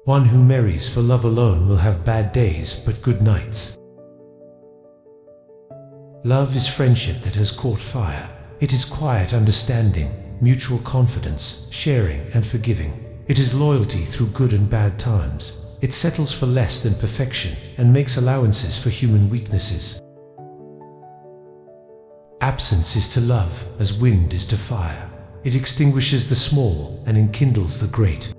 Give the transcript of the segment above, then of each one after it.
One who marries for love alone will have bad days but good nights. Love is friendship that has caught fire. It is quiet understanding, mutual confidence, sharing and forgiving. It is loyalty through good and bad times. It settles for less than perfection and makes allowances for human weaknesses. Absence is to love as wind is to fire. It extinguishes the small and enkindles the great.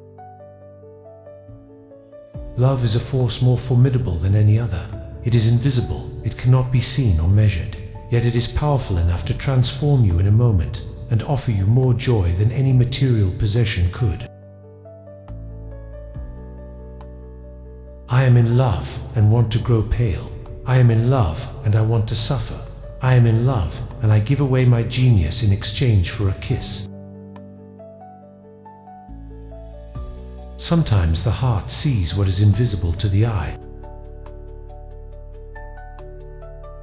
Love is a force more formidable than any other. It is invisible, it cannot be seen or measured, yet it is powerful enough to transform you in a moment and offer you more joy than any material possession could. I am in love and want to grow pale. I am in love and I want to suffer. I am in love and I give away my genius in exchange for a kiss. Sometimes the heart sees what is invisible to the eye.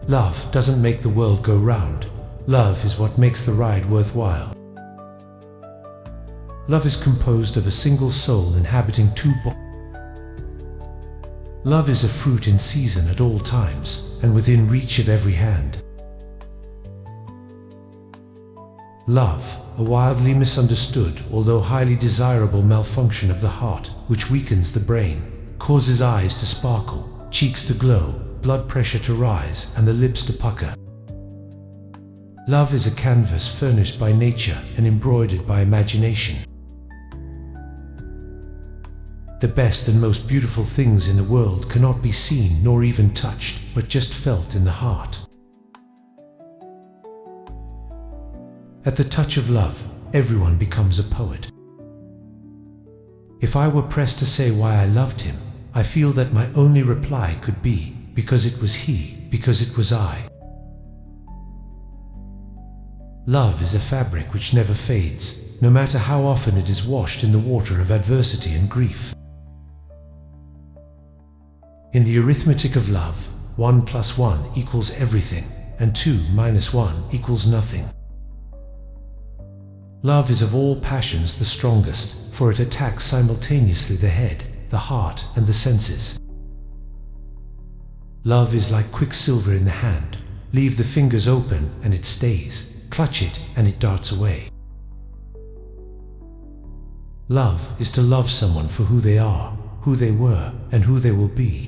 Love doesn't make the world go round. Love is what makes the ride worthwhile. Love is composed of a single soul inhabiting two bodies. Love is a fruit in season at all times and within reach of every hand. Love, a wildly misunderstood, although highly desirable malfunction of the heart, which weakens the brain, causes eyes to sparkle, cheeks to glow, blood pressure to rise, and the lips to pucker. Love is a canvas furnished by nature and embroidered by imagination. The best and most beautiful things in the world cannot be seen nor even touched, but just felt in the heart. At the touch of love, everyone becomes a poet. If I were pressed to say why I loved him, I feel that my only reply could be, because it was he, because it was I. Love is a fabric which never fades, no matter how often it is washed in the water of adversity and grief. In the arithmetic of love, 1 + 1 equals everything, and 2 - 1 equals nothing. Love is of all passions the strongest, for it attacks simultaneously the head, the heart, and the senses. Love is like quicksilver in the hand. Leave the fingers open and it stays. Clutch it and it darts away. Love is to love someone for who they are, who they were, and who they will be.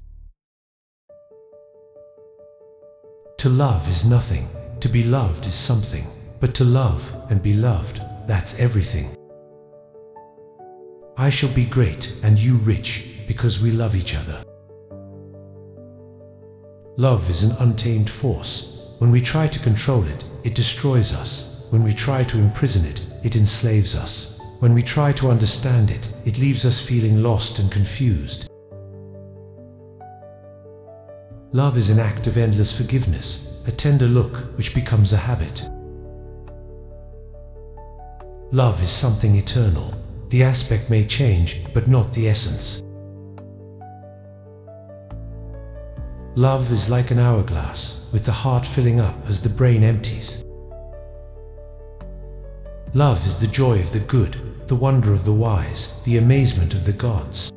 To love is nothing. To be loved is something. But to love and be loved, that's everything. I shall be great and you rich because we love each other. Love is an untamed force. When we try to control it, it destroys us. When we try to imprison it, it enslaves us. When we try to understand it, it leaves us feeling lost and confused. Love is an act of endless forgiveness, a tender look which becomes a habit. Love is something eternal. The aspect may change, but not the essence. Love is like an hourglass, with the heart filling up as the brain empties. Love is the joy of the good, the wonder of the wise, the amazement of the gods.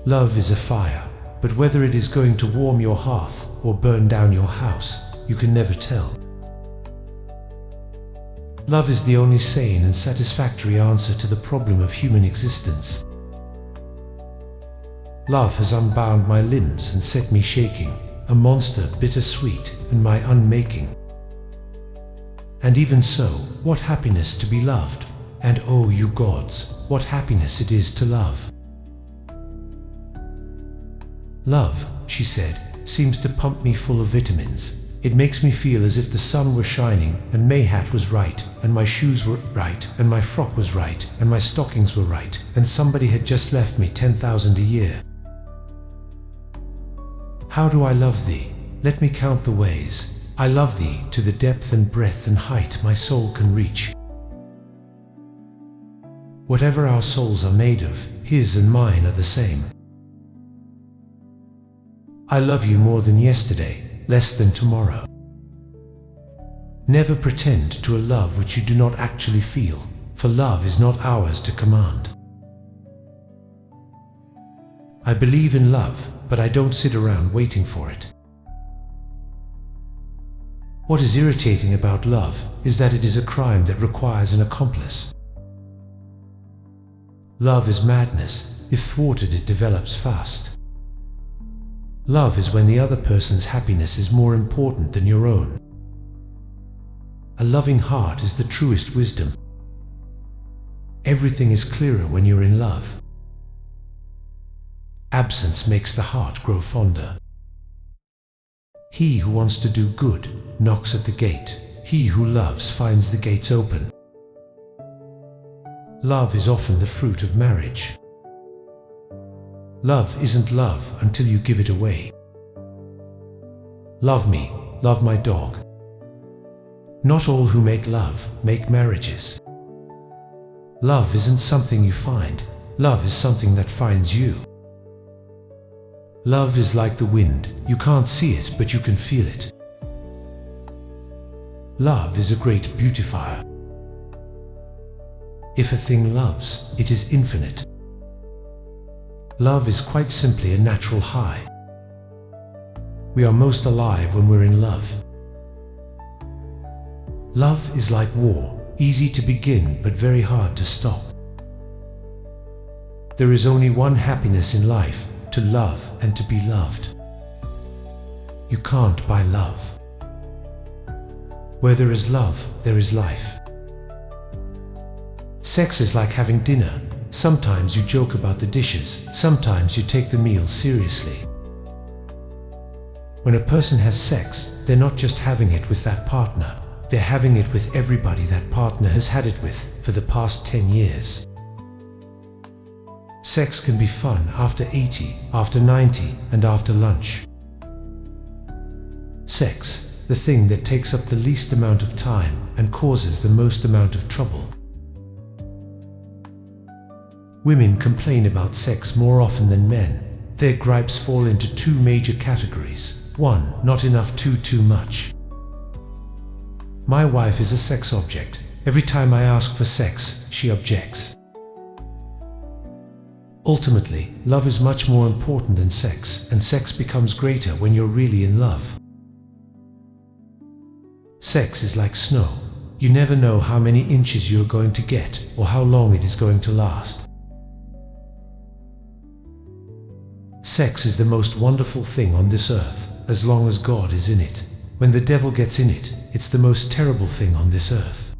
Love is a fire, but whether it is going to warm your hearth or burn down your house, you can never tell. Love is the only sane and satisfactory answer to the problem of human existence. Love has unbound my limbs and set me shaking, a monster bittersweet and my unmaking. And even so, what happiness to be loved, and oh you gods, what happiness it is to love. Love, she said, seems to pump me full of vitamins. It makes me feel as if the sun were shining, and my hat was right, and my shoes were right, and my frock was right, and my stockings were right, and somebody had just left me 10,000 a year. How do I love thee? Let me count the ways. I love thee to the depth and breadth and height my soul can reach. Whatever our souls are made of, his and mine are the same. I love you more than yesterday, less than tomorrow. Never pretend to a love which you do not actually feel, for love is not ours to command. I believe in love, but I don't sit around waiting for it. What is irritating about love is that it is a crime that requires an accomplice. Love is madness. If thwarted, it develops fast. Love is when the other person's happiness is more important than your own. A loving heart is the truest wisdom. Everything is clearer when you're in love. Absence makes the heart grow fonder. He who wants to do good knocks at the gate. He who loves finds the gates open. Love is often the fruit of marriage. Love isn't love until you give it away. Love me, love my dog. Not all who make love make marriages. Love isn't something you find. Love is something that finds you. Love is like the wind. You can't see it, but you can feel it. Love is a great beautifier. If a thing loves, it is infinite. Love is quite simply a natural high. We are most alive when we're in love. Love is like war, easy to begin but very hard to stop. There is only one happiness in life: to love and to be loved. You can't buy love. Where there is love, there is life. Sex is like having dinner. Sometimes you joke about the dishes, sometimes you take the meal seriously. When a person has sex, they're not just having it with that partner, they're having it with everybody that partner has had it with for the past 10 years. Sex can be fun after 80, after 90, and after lunch. Sex, the thing that takes up the least amount of time and causes the most amount of trouble. Women complain about sex more often than men. Their gripes fall into two major categories. 1, not enough. 2, too much. My wife is a sex object. Every time I ask for sex, she objects. Ultimately, love is much more important than sex, and sex becomes greater when you're really in love. Sex is like snow. You never know how many inches you're going to get or how long it is going to last. Sex is the most wonderful thing on this earth, as long as God is in it. When the devil gets in it, it's the most terrible thing on this earth.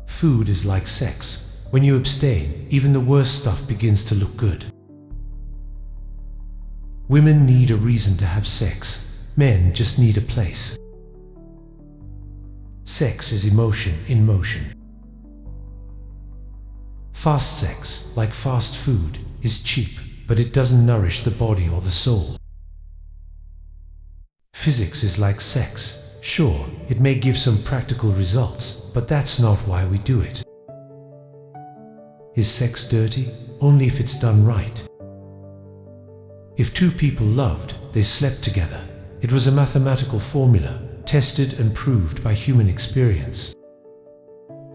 Food is like sex. When you abstain, even the worst stuff begins to look good. Women need a reason to have sex. Men just need a place. Sex is emotion in motion. Fast sex, like fast food, is cheap, but it doesn't nourish the body or the soul. Physics is like sex. Sure, it may give some practical results, but that's not why we do it. Is sex dirty? Only if it's done right. If two people loved, they slept together. It was a mathematical formula, tested and proved by human experience.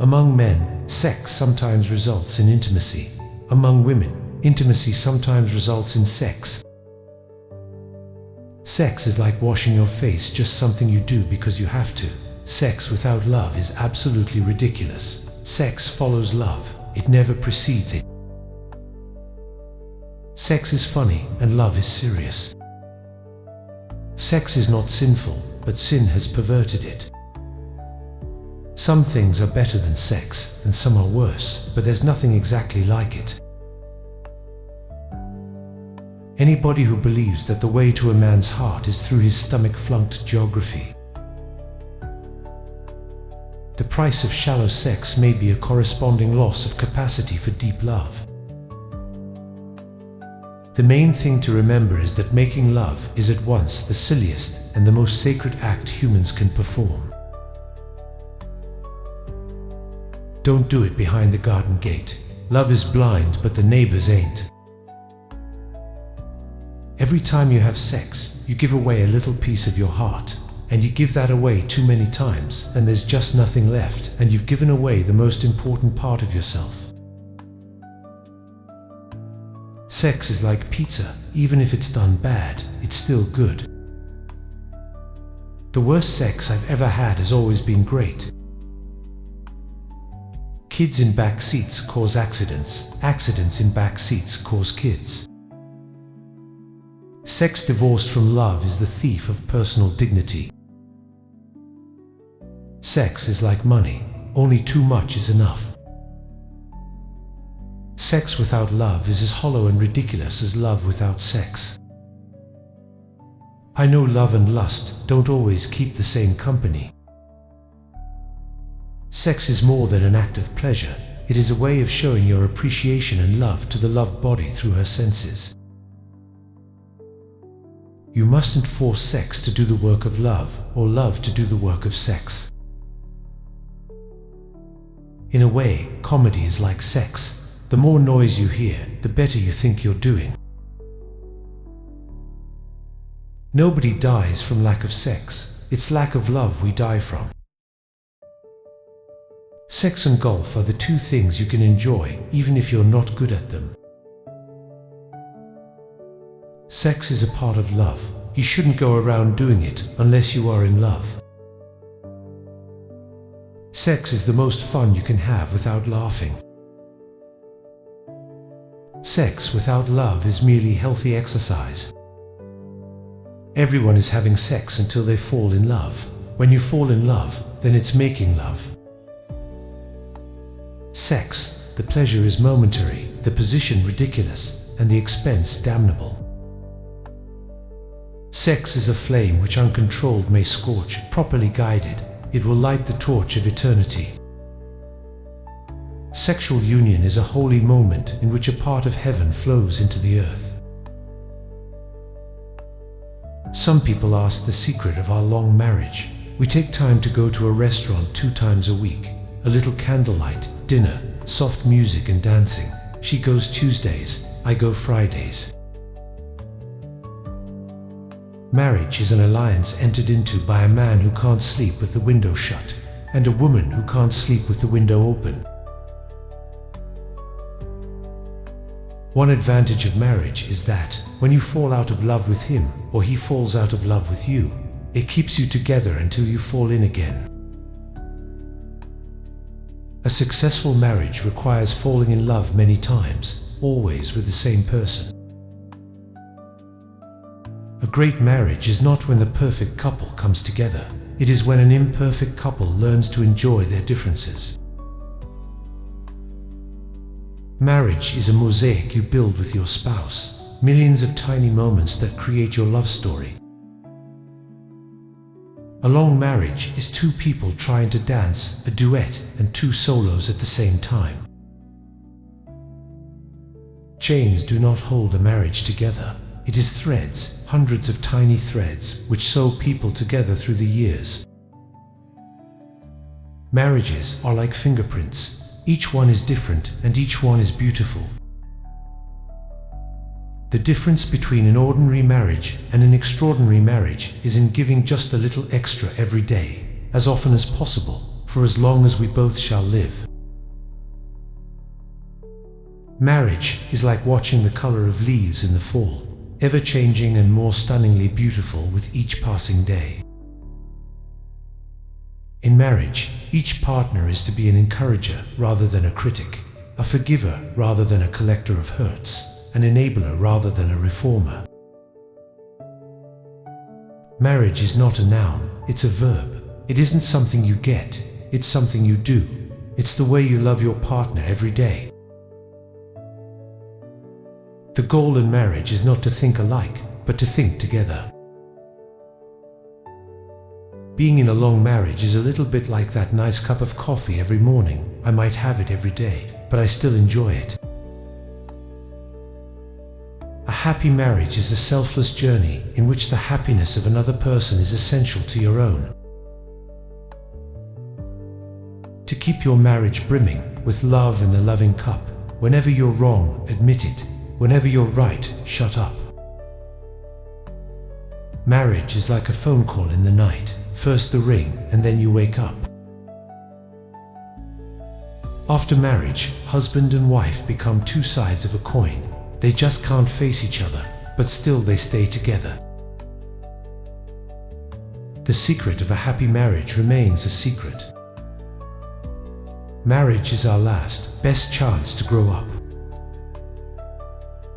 Among men, sex sometimes results in intimacy. Among women, intimacy sometimes results in sex. Sex is like washing your face, just something you do because you have to. Sex without love is absolutely ridiculous. Sex follows love, it never precedes it. Sex is funny and love is serious. Sex is not sinful, but sin has perverted it. Some things are better than sex, and some are worse, but there's nothing exactly like it. Anybody who believes that the way to a man's heart is through his stomach flunked geography. The price of shallow sex may be a corresponding loss of capacity for deep love. The main thing to remember is that making love is at once the silliest and the most sacred act humans can perform. Don't do it behind the garden gate. Love is blind, but the neighbors ain't. Every time you have sex, you give away a little piece of your heart, and you give that away too many times, and there's just nothing left, and you've given away the most important part of yourself. Sex is like pizza. Even if it's done bad, it's still good. The worst sex I've ever had has always been great. Kids in back seats cause accidents. Accidents in back seats cause kids. Sex divorced from love is the thief of personal dignity. Sex is like money. Only too much is enough. Sex without love is as hollow and ridiculous as love without sex. I know love and lust don't always keep the same company. Sex is more than an act of pleasure. It is a way of showing your appreciation and love to the loved body through her senses. You mustn't force sex to do the work of love, or love to do the work of sex. In a way, comedy is like sex. The more noise you hear, the better you think you're doing. Nobody dies from lack of sex. It's lack of love we die from. Sex and golf are the two things you can enjoy, even if you're not good at them. Sex is a part of love. You shouldn't go around doing it unless you are in love. Sex is the most fun you can have without laughing. Sex without love is merely healthy exercise. Everyone is having sex until they fall in love. When you fall in love, then it's making love. Sex, the pleasure is momentary, the position ridiculous, and the expense damnable. Sex is a flame which uncontrolled may scorch. Properly guided, it will light the torch of eternity. Sexual union is a holy moment in which a part of heaven flows into the earth. Some people ask the secret of our long marriage. We take time to go to a restaurant 2 times a week. A little candlelight, dinner, soft music and dancing. She goes Tuesdays, I go Fridays. Marriage is an alliance entered into by a man who can't sleep with the window shut, and a woman who can't sleep with the window open. One advantage of marriage is that, when you fall out of love with him, or he falls out of love with you, it keeps you together until you fall in again. A successful marriage requires falling in love many times, always with the same person. A great marriage is not when the perfect couple comes together. It is when an imperfect couple learns to enjoy their differences. Marriage is a mosaic you build with your spouse, millions of tiny moments that create your love story. A long marriage is 2 people trying to dance, a duet, and 2 solos at the same time. Chains do not hold a marriage together. It is threads, hundreds of tiny threads, which sew people together through the years. Marriages are like fingerprints. Each one is different, and each one is beautiful. The difference between an ordinary marriage and an extraordinary marriage is in giving just a little extra every day, as often as possible, for as long as we both shall live. Marriage is like watching the color of leaves in the fall, ever changing and more stunningly beautiful with each passing day. In marriage, each partner is to be an encourager rather than a critic, a forgiver rather than a collector of hurts, an enabler rather than a reformer. Marriage is not a noun, it's a verb. It isn't something you get, it's something you do. It's the way you love your partner every day. The goal in marriage is not to think alike, but to think together. Being in a long marriage is a little bit like that nice cup of coffee every morning. I might have it every day, but I still enjoy it. A happy marriage is a selfless journey in which the happiness of another person is essential to your own. To keep your marriage brimming with love in the loving cup, whenever you're wrong, admit it. Whenever you're right, shut up. Marriage is like a phone call in the night. First the ring, and then you wake up. After marriage, husband and wife become 2 sides of a coin. They just can't face each other, but still they stay together. The secret of a happy marriage remains a secret. Marriage is our last, best chance to grow up.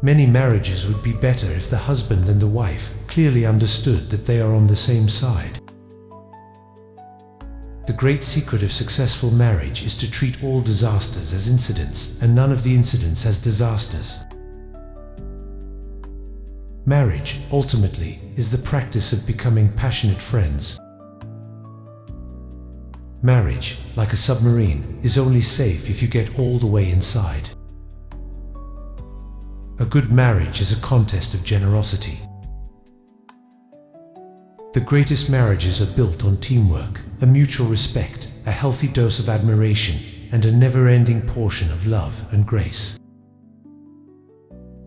Many marriages would be better if the husband and the wife clearly understood that they are on the same side. The great secret of successful marriage is to treat all disasters as incidents and none of the incidents as disasters. Marriage, ultimately, is the practice of becoming passionate friends. Marriage, like a submarine, is only safe if you get all the way inside. A good marriage is a contest of generosity. The greatest marriages are built on teamwork, a mutual respect, a healthy dose of admiration, and a never-ending portion of love and grace.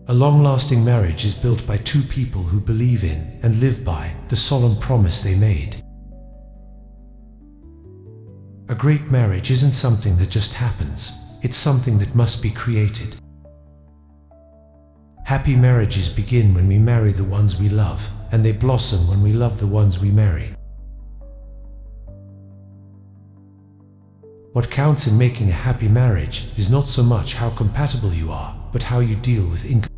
A long-lasting marriage is built by two people who believe in and live by the solemn promise they made. A great marriage isn't something that just happens, it's something that must be created. Happy marriages begin when we marry the ones we love, and they blossom when we love the ones we marry. What counts in making a happy marriage is not so much how compatible you are, but how you deal with incompatibility.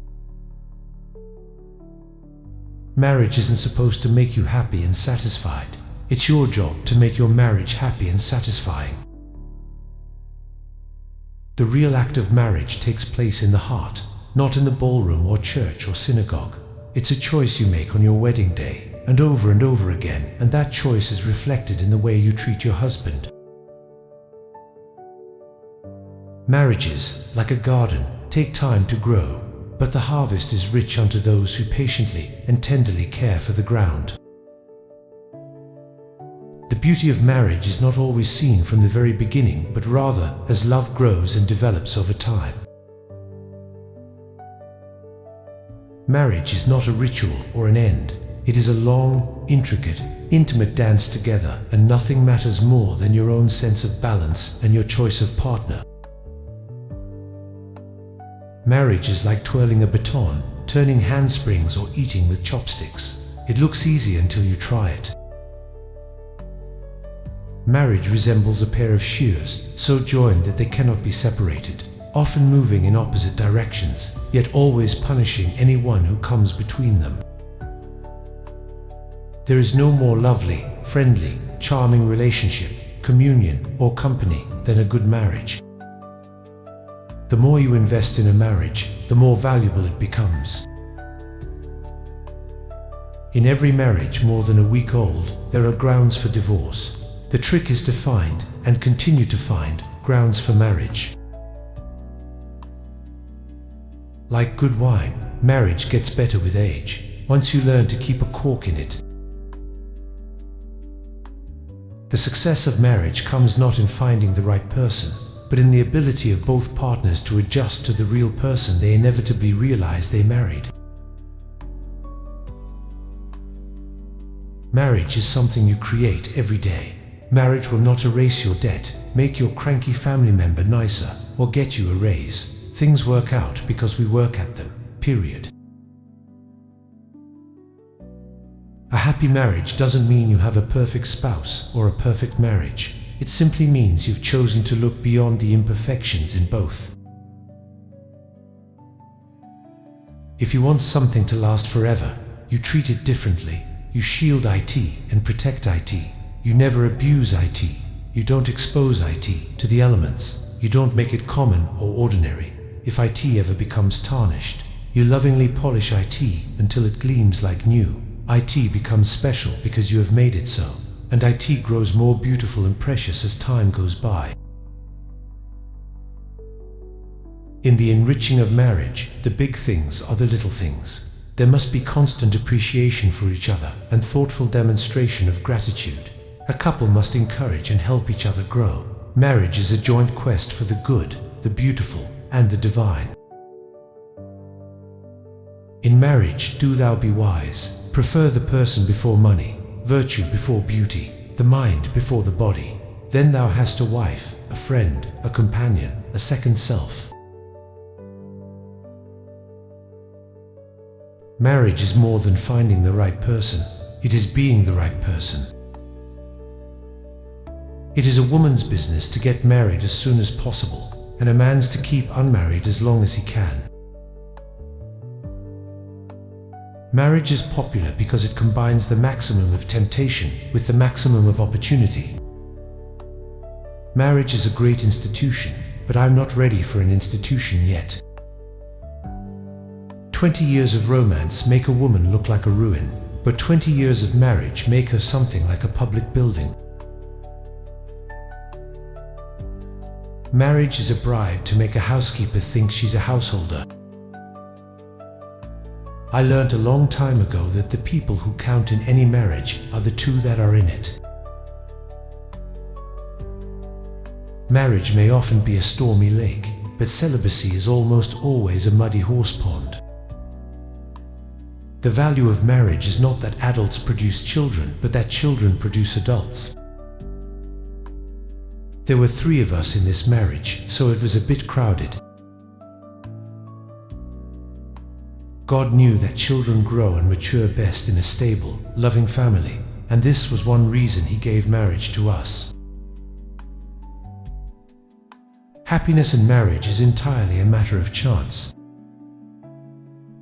Marriage isn't supposed to make you happy and satisfied. It's your job to make your marriage happy and satisfying. The real act of marriage takes place in the heart, not in the ballroom or church or synagogue. It's a choice you make on your wedding day, and over again, and that choice is reflected in the way you treat your husband. Marriages, like a garden, take time to grow, but the harvest is rich unto those who patiently and tenderly care for the ground. The beauty of marriage is not always seen from the very beginning, but rather as love grows and develops over time. Marriage is not a ritual or an end. It is a long, intricate, intimate dance together, and nothing matters more than your own sense of balance and your choice of partner. Marriage is like twirling a baton, turning handsprings, or eating with chopsticks. It looks easy until you try it. Marriage resembles a pair of shears, so joined that they cannot be separated, often moving in opposite directions, yet always punishing anyone who comes between them. There is no more lovely, friendly, charming relationship, communion, or company than a good marriage. The more you invest in a marriage, the more valuable it becomes. In every marriage more than a week old, there are grounds for divorce. The trick is to find, and continue to find, grounds for marriage. Like good wine, marriage gets better with age, once you learn to keep a cork in it. The success of marriage comes not in finding the right person, but in the ability of both partners to adjust to the real person they inevitably realize they married. Marriage is something you create every day. Marriage will not erase your debt, make your cranky family member nicer, or get you a raise. Things work out because we work at them, period. A happy marriage doesn't mean you have a perfect spouse or a perfect marriage. It simply means you've chosen to look beyond the imperfections in both. If you want something to last forever, you treat it differently. You shield IT and protect IT. You never abuse IT. You don't expose IT to the elements. You don't make it common or ordinary. If IT ever becomes tarnished, you lovingly polish IT until it gleams like new. IT becomes special because you have made it so, and IT grows more beautiful and precious as time goes by. In the enriching of marriage, the big things are the little things. There must be constant appreciation for each other and thoughtful demonstration of gratitude. A couple must encourage and help each other grow. Marriage is a joint quest for the good, the beautiful, and the divine. In marriage, do thou be wise. Prefer the person before money, virtue before beauty, the mind before the body. Then thou hast a wife, a friend, a companion, a second self. Marriage is more than finding the right person. It is being the right person. It is a woman's business to get married as soon as possible, and a man's to keep unmarried as long as he can. Marriage is popular because it combines the maximum of temptation with the maximum of opportunity. Marriage is a great institution, but I'm not ready for an institution yet. 20 years of romance make a woman look like a ruin, but 20 years of marriage make her something like a public building. Marriage is a bribe to make a housekeeper think she's a householder. I learned a long time ago that the people who count in any marriage are the two that are in it. Marriage may often be a stormy lake, but celibacy is almost always a muddy horse pond. The value of marriage is not that adults produce children, but that children produce adults. There were 3 of us in this marriage, so it was a bit crowded. God knew that children grow and mature best in a stable, loving family, and this was one reason He gave marriage to us. Happiness in marriage is entirely a matter of chance.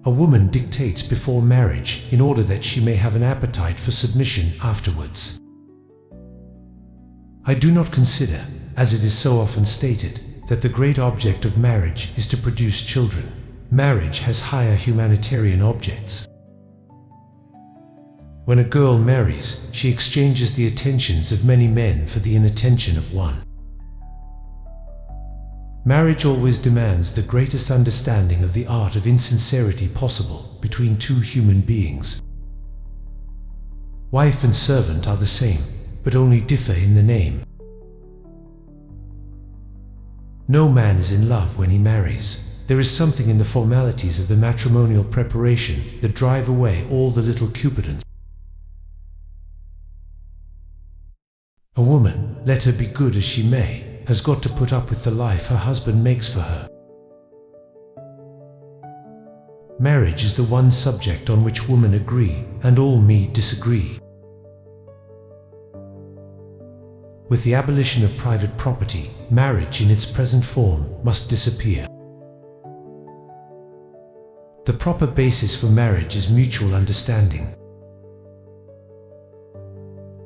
A woman dictates before marriage in order that she may have an appetite for submission afterwards. I do not consider, as it is so often stated, that the great object of marriage is to produce children. Marriage has higher humanitarian objects. When a girl marries, she exchanges the attentions of many men for the inattention of one. Marriage always demands the greatest understanding of the art of insincerity possible between 2 human beings. Wife and servant are the same, but only differ in the name. No man is in love when he marries. There is something in the formalities of the matrimonial preparation that drive away all the little cupidons. A woman, let her be good as she may, has got to put up with the life her husband makes for her. Marriage is the one subject on which women agree, and all men disagree. With the abolition of private property, marriage in its present form must disappear. The proper basis for marriage is mutual understanding.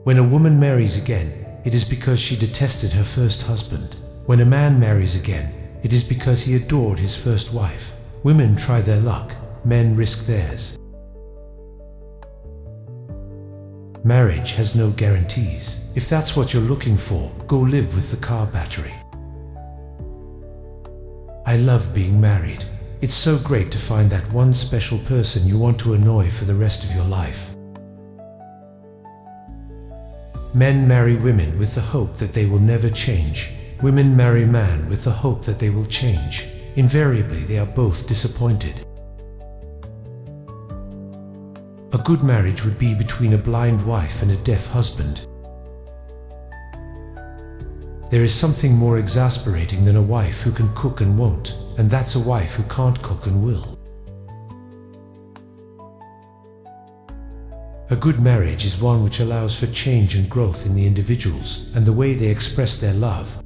When a woman marries again, it is because she detested her first husband. When a man marries again, it is because he adored his first wife. Women try their luck, men risk theirs. Marriage has no guarantees. If that's what you're looking for, go live with the car battery. I love being married. It's so great to find that one special person you want to annoy for the rest of your life. Men marry women with the hope that they will never change. Women marry man with the hope that they will change. Invariably, they are both disappointed. A good marriage would be between a blind wife and a deaf husband. There is something more exasperating than a wife who can cook and won't, and that's a wife who can't cook and will. A good marriage is one which allows for change and growth in the individuals and the way they express their love.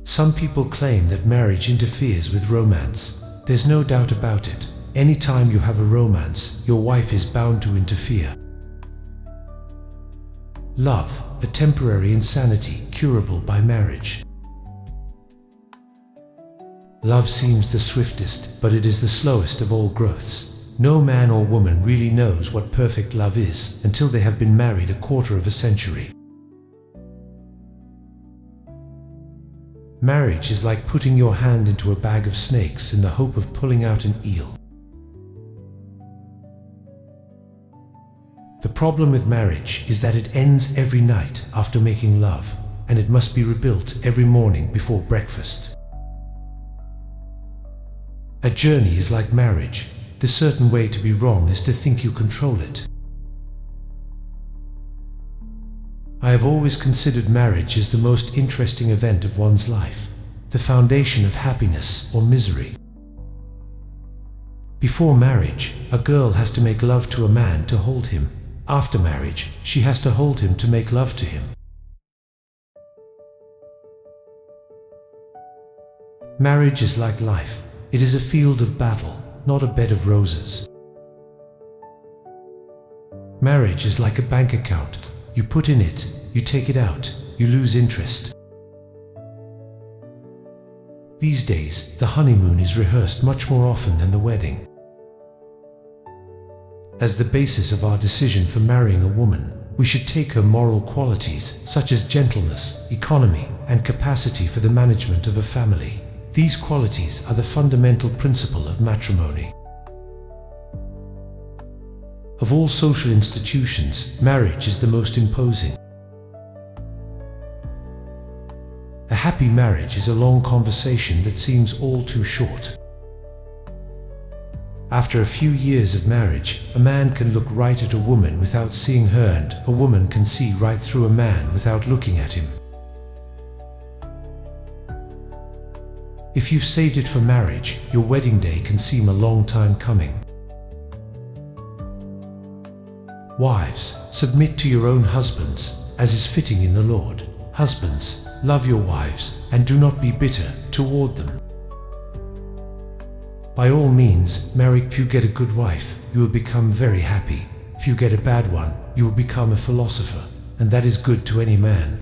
Some people claim that marriage interferes with romance. There's no doubt about it. Anytime you have a romance, your wife is bound to interfere. Love, a temporary insanity curable by marriage. Love seems the swiftest, but it is the slowest of all growths. No man or woman really knows what perfect love is until they have been married a quarter of a century. Marriage is like putting your hand into a bag of snakes in the hope of pulling out an eel. The problem with marriage is that it ends every night after making love, and it must be rebuilt every morning before breakfast. A journey is like marriage. The certain way to be wrong is to think you control it. I have always considered marriage as the most interesting event of one's life, the foundation of happiness or misery. Before marriage, a girl has to make love to a man to hold him. After marriage, she has to hold him to make love to him. Marriage is like life. It is a field of battle, not a bed of roses. Marriage is like a bank account. You put in it, you take it out, you lose interest. These days, the honeymoon is rehearsed much more often than the wedding. As the basis of our decision for marrying a woman, we should take her moral qualities such as gentleness, economy, and capacity for the management of a family. These qualities are the fundamental principle of matrimony. Of all social institutions, marriage is the most imposing. A happy marriage is a long conversation that seems all too short. After a few years of marriage, a man can look right at a woman without seeing her, and a woman can see right through a man without looking at him. If you've saved it for marriage, your wedding day can seem a long time coming. Wives, submit to your own husbands, as is fitting in the Lord. Husbands, love your wives, and do not be bitter toward them. By all means, marry. If you get a good wife, you will become very happy. If you get a bad one, you will become a philosopher, and that is good to any man.